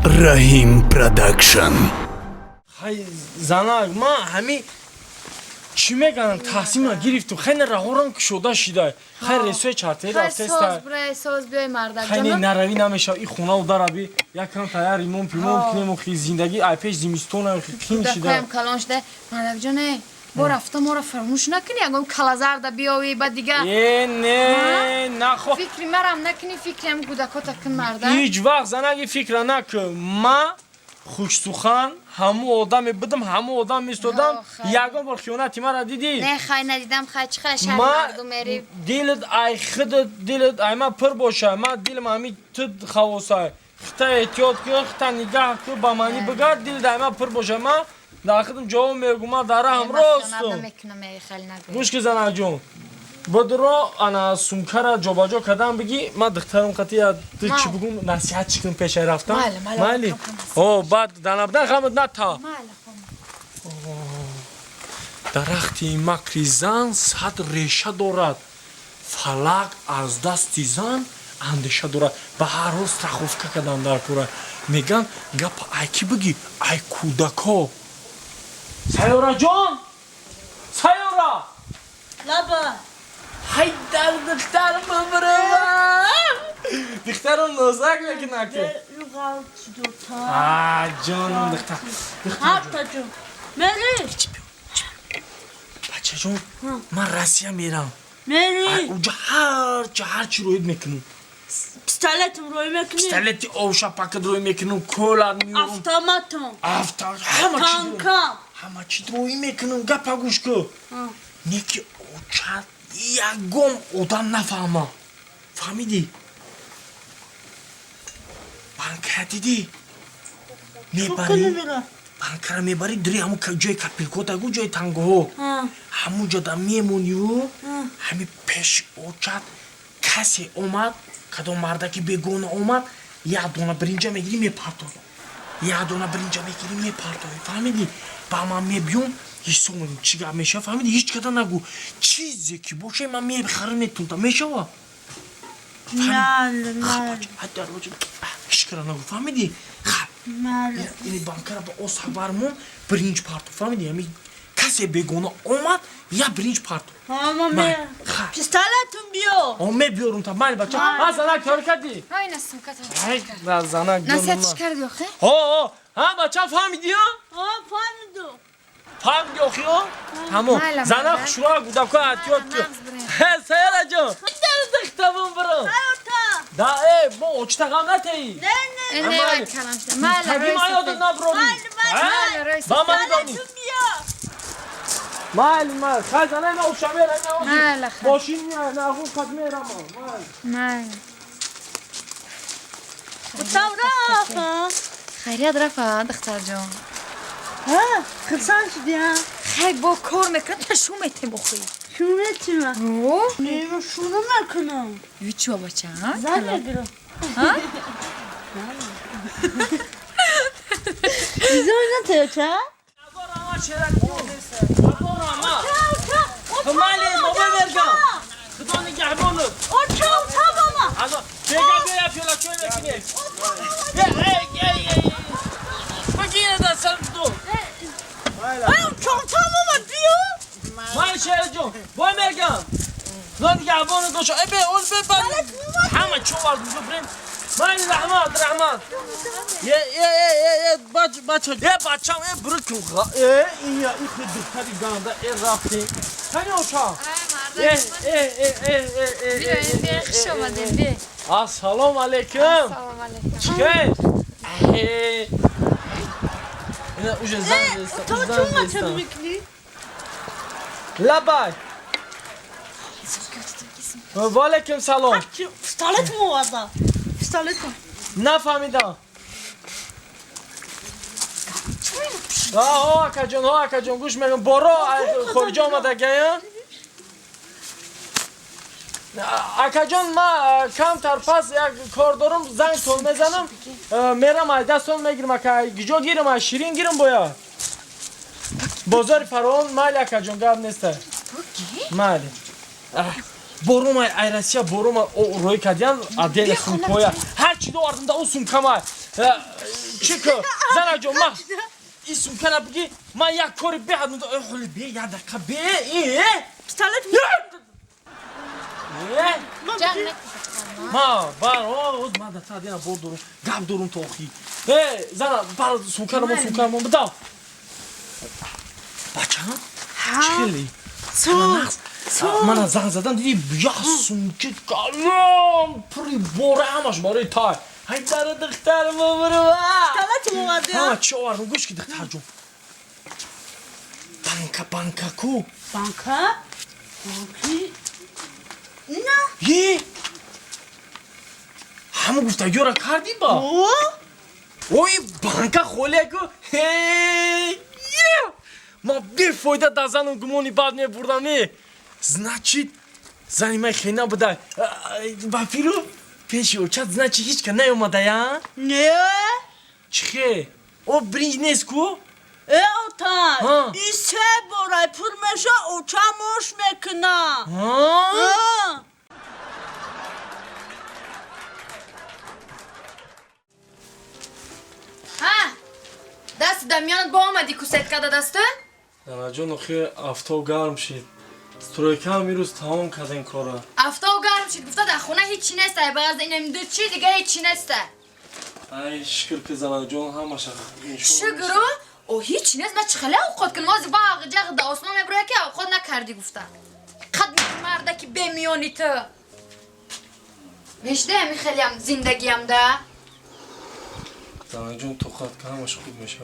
Rahim Production. Хай занак ма ҳами чӣ меганам таҳсима гирифту хайне раҳорам кушода шида хай ресои чартаи рафтеста хайне наравӣ намешав ин хона удараби якам таяр ремонт кинему хи зиндаги ай пеш зимистона хин шида бо рафта мора фаромӯш накунӣ ягон калазарда биёвӣ ба дигар не нахо фикри марам накунӣ фикриам гудакота кун марда ҳеҷ вақт занаги фикра накун ма хушсухан ҳаму одаме будам ҳаму одам мистодам ягон бор хиёнати мара дидӣ не хай надидам хай чӣ хай шаҳри мардум мери дилат ай хидат дилат ай ма пир боша ма дилам ҳами тут хавосай хита эҳтиёт кӯ хита нигаҳ кӯ ба мани бигар дилат ай ма пир боша ма дар хидам ҷавоб мегӯ ма дар раҳм ростум гӯш ки занаҷон будро ана сумкара ҷобаҷо кардам бигӣ ма духтарам қатия ту чӣ бигӯм насиҳат чӣ кунам пешай рафтам майли о баъд данабдан хамад ната дарахти макри зан сад реша дорад фалак аз дасти зан андеша дорад ба ҳар рӯз страховка кардам дар кора меган гапа ай кӣ бигӣ ай кӯдако сайёраҷон сайёра лаба ҳайдар духтарам бибирам духтарам нозак мекунаки ҷонам духтар ҳаптаҷон мери бачаҷон ман россия мерам мери уҷа ҳар чӣ роҳид мекунам пистолетам рӯй мекунӣ пистолети овшапакат роҳӣ мекунам колат меёрам автоматам танкам ҳама чӣ роҳӣ мекунам гапа гӯш кӯ неки оча ягон одам нафаҳма фаҳмидӣ банкая дидӣ мебарӣ банкара мебарӣ дури ҳамун ҷои капилкотагу ҷои тангоҳо ҳамунҷода мемониву ҳами пеши очат касе омад кадом мардаки бегона омад як дона биринҷа мегирӣ мепартовӣ як дона биринҷа мегирӣ мепартовӣ фаҳмидӣ ба ман мебиём ҳисоб менем чӣ гап мешава фаҳмидӣ ҳеҷ када нагӯ чизе ки боша ман мехаронетунта мешава ҳеҷ када нагӯ фаҳмидӣ ини банкара ба оз ҳабармон биринҷ партов фаҳмидӣ ҳами касе бегона омад як биринҷ партов пистолетам биё мебиёрумта майли бача занак кор кардӣ занак насиҳат чӣ карди охе бача фаҳмидиё фаҳмидум фаҳмидӣ охиё тамом занак хушрӯа гудако атёт кӯ сайёраҷон духтамон биро да мо очта ғам натаи таби ма ёдат наброӣ ба ман донӣ майли майли хай занай ма уша мерам мошин нағу қад мерам майли гуфтам рафа хайрият рафа духтарҷон хирсан шудиам хай бо кор мекунам та шу метем бохӯи шуна чима нема шуна мекунам ючи бабача зан мегирам изон натаёча майли боба мергам худо нигаҳбонут очам табама бега бея пиёлачой мекунем бигира дастам ду очам табама биё майли шераҷон бой мергам худо нигаҳбонут боша ҳама човард бифрем майли раҳмат бачам бурикум ин духтари ганда рафте кани очам ассалому алайкум чикай уже зан лабай ваалайкум салом пистолетам оварда пистолетам нафаҳмидам акаҷон гӯш мегӯм боро хориҷа омадагая акаҷон ма камтар пас як кор дорам занг тол мезанам мерам ай дастон мегирам ака гиҷо гирам ай ширин гирам бояд бозори фароон майли акаҷон гап неста майли борума ай Россия борума рӯй кардиан адел сумкоя ҳар чӣ довардам да он сумкама چی کن؟ زنک جان ما اسم کنم بگی من یک کاری بیاد حالی بی یک دقیقه بی Pistolet mi? جان ما بار اوز ما در تا دینا بول دورم گاب دورم تو خی زن بار سوکرم بدا بچه چیلی من زنگ زدم دیدی یا سونکی کلام پری بوره همش برای تای های برای دختر ما برو Pistolet mi vardı ya? همه چه آوردم گوش که دختر جون بانکا کو Banka. Banki. Ne? یه همه گفته یورا کردی با O? اوی بانکا خوله کو ما بیفایده در زن و گمونی بعد می بردمی значит زنی من خیلی نبوده با فیلو پیشی اوچت значит هیچ که نیومده یا Ne? چخه او برینج نیست کو Otay. Ha. İse boray pırmeşe uçamış mekina. ها Ha. ها دست دمیانت با آمدی کوست کده دسته؟ زنه جون اخی افتو گرم شید سترویکه هم میروز تمام کده این کاره افتا و گرم شد گفته در خونه هیچی نسته بغض اینم دو چی دیگه هیچی نسته ای شکر که زنه جون همه شگرو او هیچی نست من چخله اوقات کنم وازی باغ جغ دا آسمان مبروه که اوقات نکردی گفته قد مرده که بمیانی تو وشده همی خیلی هم زندگی هم ده زنه جون تو خواهد که همش خوب میشه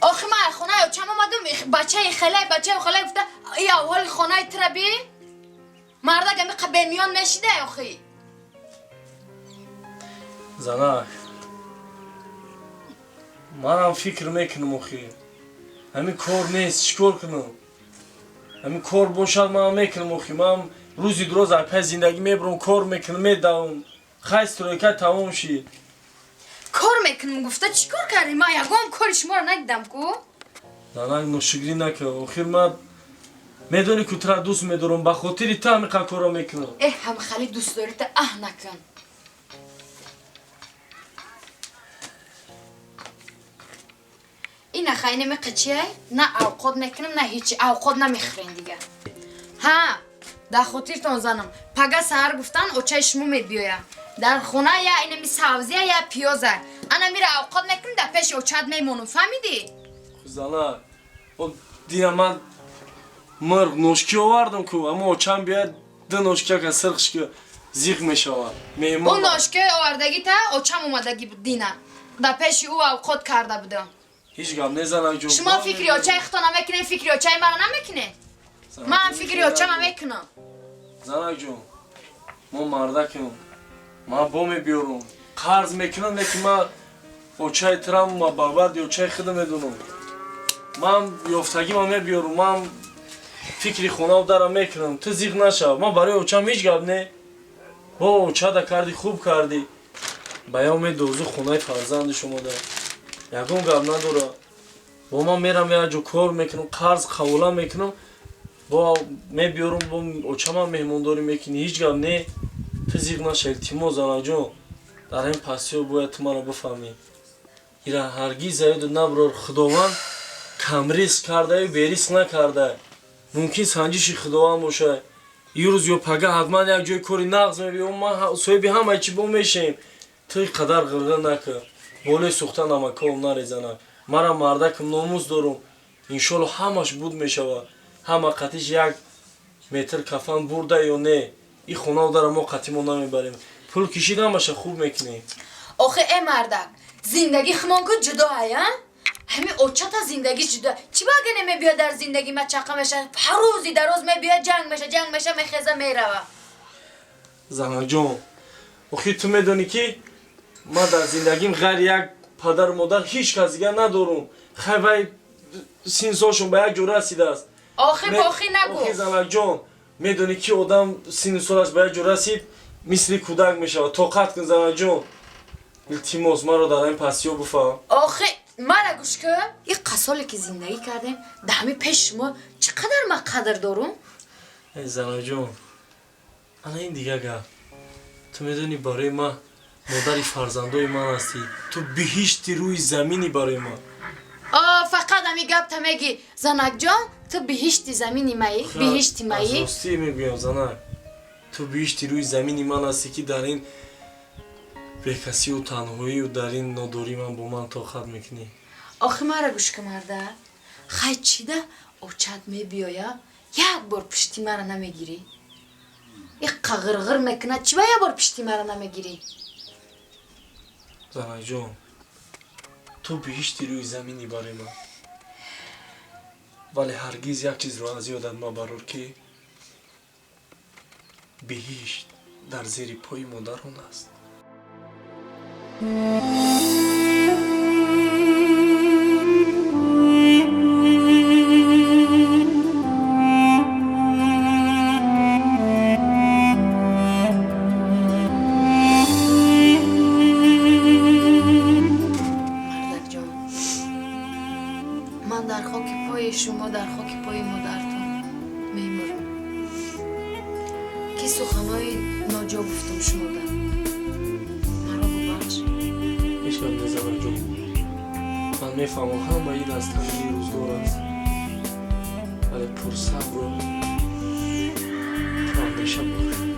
آخی من خونه یا چم آمدم بچه خاله گفته ای اول خونه تربی مرده گمی قد بمیان نشیده آخی زنه من هم فکر میکنم اخی همین کار نیست چیکار کنم همین کار باشد من هم میکنم اخی من روزی دروز از پای زندگی میبرم کار میکنم میدم خیلی سترویکه تمام شید کار میکنم گفته چی کار کردی من یکم کاری شما رو ندیدم کو زنه نوشگری نکه اخیر من میدونی که تو را دوست میدارم به خاطری تو همین کارا میکنم هم خالی دوست داری تا نکن این خیلی نمیقچیه نه اوقات میکنم نه هیچی اوقات نمیخورین دیگه ها در خاطرتون زنم پگه سهر گفتن اوچه شما میبیایم در خونه یا اینمی سبزیه یا پیازه انا میره اوقات میکنم در پیش اوچت میمونم فهمیدی؟ زنه دیگه من مرغ نوشکی آوردم که اما اوچم بیاد دو نوشکی که سرخش که زیغ میشود اون نوشکی آوردگی تا اوچم اومدگی بود دینه در پیش او اوقات کرده بودم هیچ گم نزنه جون شما فکری اوچه اختو نمیکنه فکری اوچه مرا نمیکنه من فکری اوچه میکنم زنک جون ما مردکم من بومی بیارم قرض میکنم لیکن من اوچه ترم ما باورد اوچه خود میدونم من یافتگی ما میبیارم من فکری خونه دارم میکنم تو زیغ نشو من برای اوچه هیچ گب نه با اوچه دا کردی خوب کردی باید میدوزو خونه فرزند شما ده یکم گب نداره با من میرم یه جو کار میکنم قرض قولا میکنم با میبیارم با اوچما مهمونداری میکنی هیچ گپ نه تو زیغ نشی التماس زنک جون در این پسیو باید تو منو بفهمی ایرا هرگیز زاید نبرار خداوند کم ریسک کرده و بریسک نکرده ممکن سنجش خداوند باشه یه روز یا پگه حتما یک جای کاری نقض میبیم ما صاحبی همه چی با میشیم تو قدر غرغه نکن بالای سوخته نمکه هم نریزنه مرا مردکم ناموز دارم انشالله همش بود میشوه همه قطیش یک متر کفن برده یا نه این خونه داره ما قطیمون نمیبریم پول کشید همشه خوب میکنیم آخه ای مردک زندگی خمان که جدا هیا همین اوچه تا زندگی جدا چی باگه نمیبیا در زندگی ما چقه میشه هر روزی در روز میبیا جنگ میشه میخیزه میروه زنک جون آخه تو میدونی که ما در زندگیم غیر یک پدر و مادر هیچ کس دیگه ندارم خیلی سینساشون به یک جور رسیده است آخه باخی نگو آخه زنک جون میدونی که آدم سینسالش به یک جور رسید مثل کودک میشه طاقت کن زنک جون التماس ما رو در این پسیو بفهم آخه مرا گوش که این قصالی که زندگی کردیم در همین پیش شما چقدر من قدر دارم ای زنک جون انا این دیگه گفت تو میدونی برای ما модари фарзандои ман ҳастӣ. Ту биҳишти рӯи замини барои ман. фақат ами гапта меги занакҷон, ту биҳишти замини маӣ, биҳишти маӣ. Аз ростӣ мегӯям занак. Ту биҳишти рӯи замини ман ҳастӣ, ки дар ин бекасию танҳоию дар ин нодорӣ ман бо ман тоқат мекунӣ. Охи мара гӯш ки марда, хай чида очат мебиёя, як бор пишти мара намегирӣ? И қағирғир мекунад, чиба як бор пишти мара намегирӣ? Занакҷон, ту биҳишти рӯи замини барои ман. Вале ҳаргиз як чизро аз ёдат мабарор, ки биҳишт дар зери пои модарон аст. мардакҷон, ман дар хоки пои шумо, дар хоки пои модартон мемурам, ки суханои ноҷо гуфтум шумода. Маро бубахш. ҳеҷ гап не занакҷон. Ман мефаҳмам ҳама ин аз тангии рӯзгор аст. Вале пурсабру пурандеша бош.